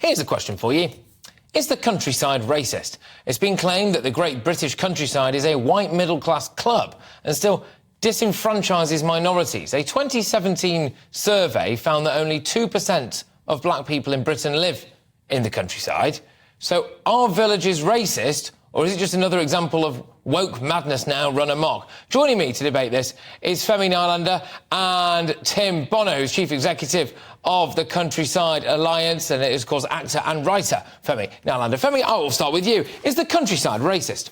Here's a question for you. Is the countryside racist? It's been claimed that the great British countryside is a white middle-class club and still disenfranchises minorities. A 2017 survey found that only 2% of black people in Britain live in the countryside. So are villages racist, or is it just another example of woke madness now run amok? Joining me to debate this is Femi Nylander and Tim Bonner, who's Chief Executive of the Countryside Alliance, and is, of course, actor and writer, Femi Nylander. Femi, I will start with you. Is the countryside racist?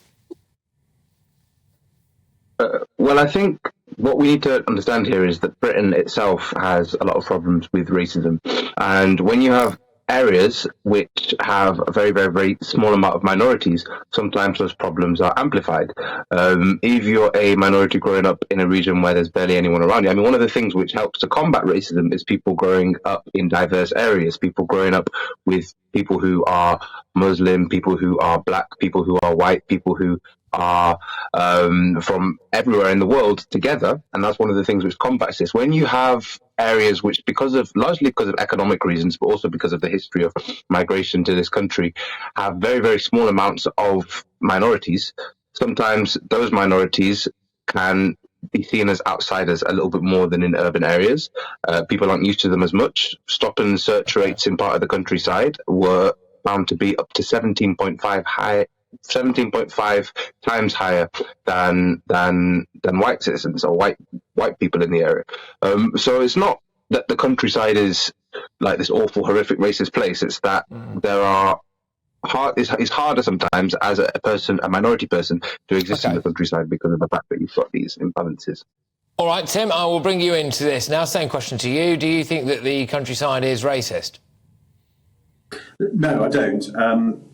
Well, I think what we need to understand here is that Britain itself has a lot of problems with racism. And when you have areas which have a very, very, very small amount of minorities, sometimes those problems are amplified. If you're a minority growing up in a region where there's barely anyone around you, I mean, one of the things which helps to combat racism is people growing up in diverse areas, people growing up with people who are Muslim, people who are black, people who are white, people who are from everywhere in the world together, and that's one of the things which combats this. When you have areas which, largely because of economic reasons, but also because of the history of migration to this country, have very, very small amounts of minorities, sometimes those minorities can be seen as outsiders a little bit more than in urban areas. People aren't used to them as much. Stop and search rates in part of the countryside were found to be up to 17.5 times higher than white citizens or white people in the area. So it's not that the countryside is like this awful, horrific, racist place. It's that it's harder sometimes as a minority person, to exist in the countryside because of the fact that you've got these imbalances. All right, Tim, I will bring you into this now. Same question to you. Do you think that the countryside is racist? No, I don't.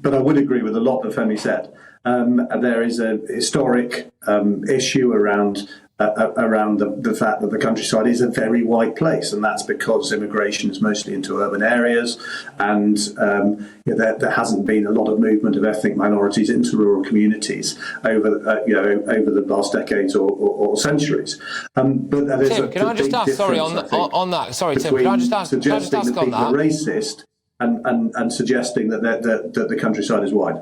But I would agree with a lot that Femi said. There is a historic issue around the fact that the countryside is a very white place, and that's because immigration is mostly into urban areas, and there hasn't been a lot of movement of ethnic minorities into rural communities over the last decades or centuries. But that is Tim, can I just ask? Sorry, on that. Sorry, Tim. Can I just ask on that? Racist and suggesting that the countryside is white.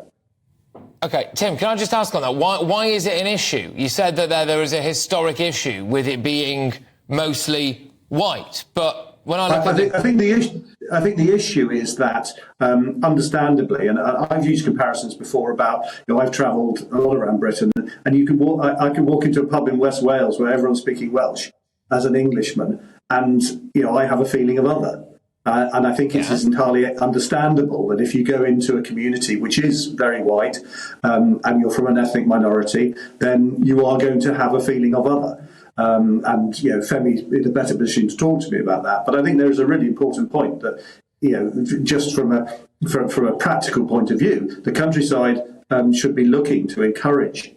OK, Tim, can I just ask on that? Why is it an issue? You said that there is a historic issue with it being mostly white, but when I think the issue is that, understandably, and I've used comparisons before about, I've travelled a lot around Britain, and I can walk into a pub in West Wales where everyone's speaking Welsh as an Englishman, and I have a feeling of other. And I think it is entirely understandable that if you go into a community which is very white and you're from an ethnic minority, then you are going to have a feeling of other. And Femi's in a better position to talk to me about that. But I think there is a really important point that, just from a practical point of view, the countryside should be looking to encourage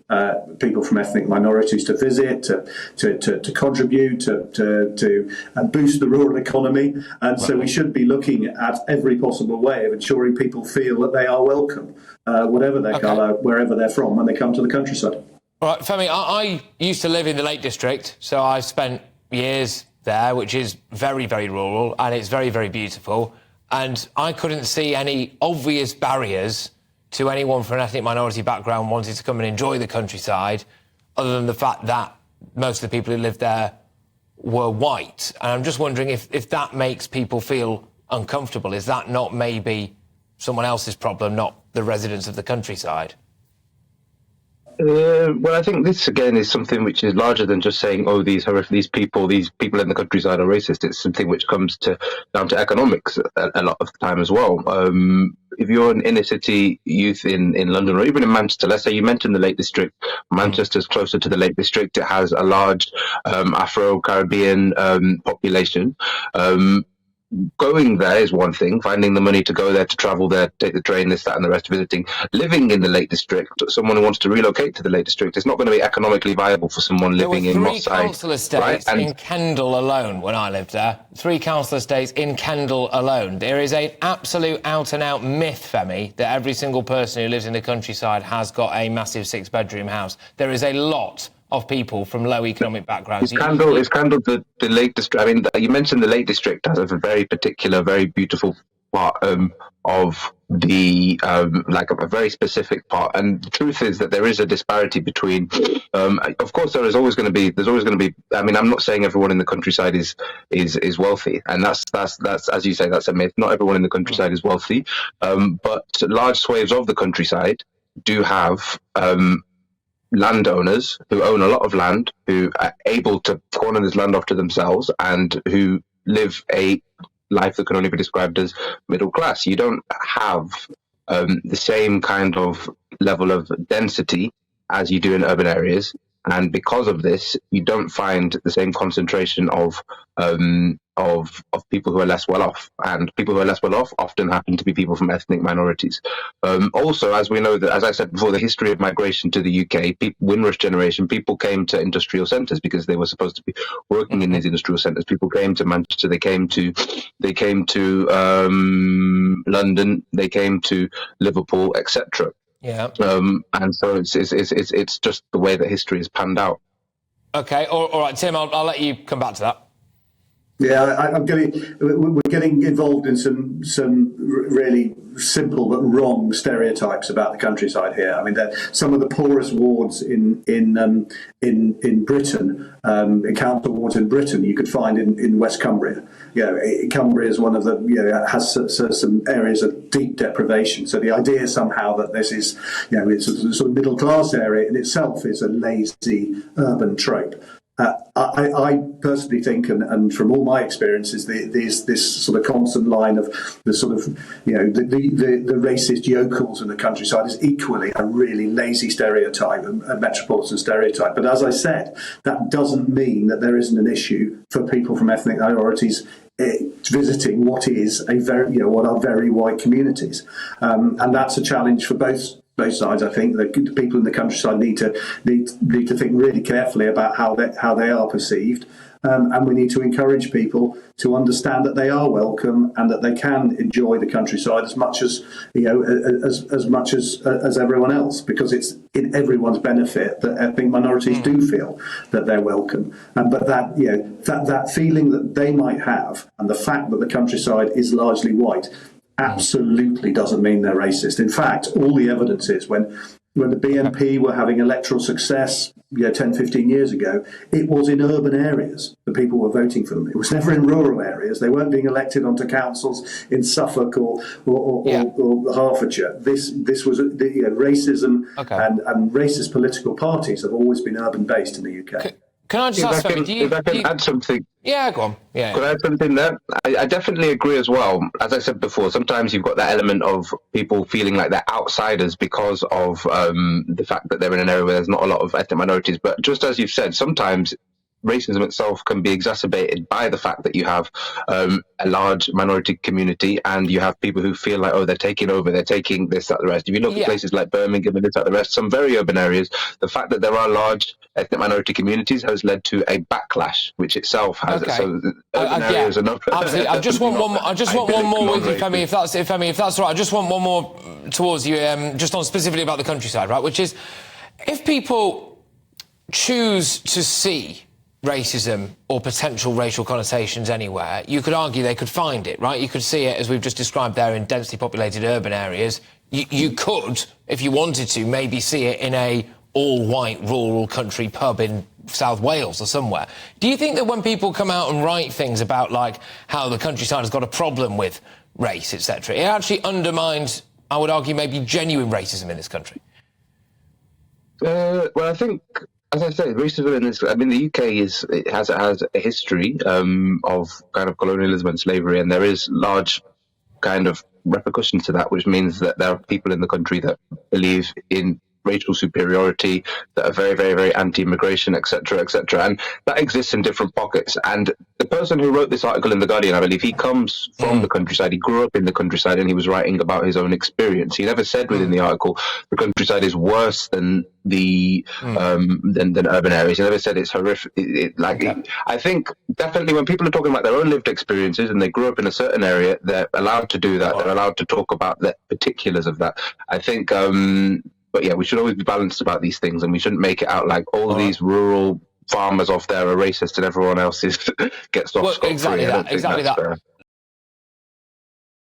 people from ethnic minorities to visit, to contribute, to boost the rural economy. And so we should be looking at every possible way of ensuring people feel that they are welcome, whatever their colour, wherever they're from, when they come to the countryside. All right, Femi, I used to live in the Lake District, so I spent years there, which is very, very rural, and it's very, very beautiful. And I couldn't see any obvious barriers to anyone from an ethnic minority background wanting to come and enjoy the countryside, other than the fact that most of the people who lived there were white. And I'm just wondering if that makes people feel uncomfortable. Is that not maybe someone else's problem, not the residents of the countryside? Well, I think this, again, is something which is larger than just saying, these people in the countryside are racist. It's something which comes down to economics a lot of the time as well. If you're an inner city youth in London or even in Manchester, let's say you mentioned the Lake District. Manchester's closer to the Lake District. It has a large Afro-Caribbean population. Going there is one thing, finding the money to go there, to travel there, take the train, this, that, and the rest, visiting. Living in the Lake District, someone who wants to relocate to the Lake District, it's not going to be economically viable for someone living in Moss Side. There were 3 council estates in Kendal alone when I lived there. 3 council estates in Kendal alone. There is an absolute out-and-out myth, Femi, that every single person who lives in the countryside has got a massive 6-bedroom house. There is a lot of people from low economic backgrounds. Is Kendal the Lake District? I mean, you mentioned the Lake District as a very particular, very beautiful part of the like a very specific part. And the truth is that there is a disparity between. Of course, there's always going to be. I mean, I'm not saying everyone in the countryside is wealthy, and that's as you say, that's a myth. Not everyone in the countryside is wealthy, but large swathes of the countryside do have landowners who own a lot of land, who are able to corner this land off to themselves, and who live a life that can only be described as middle class. You don't have the same kind of level of density as you do in urban areas, and because of this, you don't find the same concentration of people who are less well off, and people who are less well off often happen to be people from ethnic minorities. Also, as we know, that, as I said before, the history of migration to the UK, Windrush generation, people came to industrial centres because they were supposed to be working in these industrial centres. People came to Manchester, they came to London, they came to Liverpool, etc. Yeah. And so it's just the way that history has panned out. Okay. All right, Tim. I'll let you come back to that. Yeah, we're getting involved in some really simple but wrong stereotypes about the countryside here. I mean, some of the poorest wards in Britain, in council wards in Britain, you could find in West Cumbria. Cumbria is one of the has some areas of deep deprivation. So the idea somehow that this is it's a sort of middle class area in itself is a lazy urban trope. I personally think, and from all my experiences, this sort of constant line of the sort of the racist yokels in the countryside is equally a really lazy stereotype, a metropolitan stereotype. But as I said, that doesn't mean that there isn't an issue for people from ethnic minorities visiting what are very white communities, and that's a challenge for both sides. I think the people in the countryside need to think really carefully about how they are perceived, and we need to encourage people to understand that they are welcome and that they can enjoy the countryside as much as as everyone else, because it's in everyone's benefit that ethnic minorities do feel that they're welcome. But that feeling that they might have, and the fact that the countryside is largely white, absolutely doesn't mean they're racist. In fact, all the evidence is when the BNP were having electoral success 10, 15 years ago, it was in urban areas that people were voting for them. It was never in rural areas. They weren't being elected onto councils in Suffolk or Hertfordshire. This was racism, and racist political parties have always been urban based in the UK. Can I just ask, if I can add something? Yeah, go on. Yeah. Could I add something there? I definitely agree as well. As I said before, sometimes you've got that element of people feeling like they're outsiders because of the fact that they're in an area where there's not a lot of ethnic minorities. But just as you've said, sometimes racism itself can be exacerbated by the fact that you have a large minority community, and you have people who feel like, they're taking over, they're taking this, that, the rest. If you look at places like Birmingham and this, that, the rest, some very urban areas, the fact that there are large ethnic minority communities has led to a backlash, which itself has urban areas are not. Absolutely. I just want one more with you, Femi, if that's right. I just want one more towards you, just on specifically about the countryside, right? Which is, if people choose to see racism or potential racial connotations anywhere, you could argue they could find it, right? You could see it, as we've just described there, in densely populated urban areas. You could, if you wanted to, maybe see it in a all-white rural country pub in South Wales or somewhere. Do you think that when people come out and write things about, like, how the countryside has got a problem with race, etc., it actually undermines, I would argue, maybe genuine racism in this country? Well, I think, as I say, racism in this, the UK has a history of kind of colonialism and slavery, and there is large kind of repercussions to that, which means that there are people in the country that believe in racial superiority, that are very, very, very anti-immigration, etc., etc., and that exists in different pockets. And the person who wrote this article in The Guardian, I believe, he comes from the countryside. He grew up in the countryside, and he was writing about his own experience. He never said within the article the countryside is worse than the than urban areas. He never said it's horrific. I think definitely when people are talking about their own lived experiences and they grew up in a certain area, they're allowed to do that. They're allowed to talk about the particulars of that. I think. But yeah, we should always be balanced about these things, and we shouldn't make it out like all these rural farmers off there are racist and everyone else gets off scot-free. Exactly that.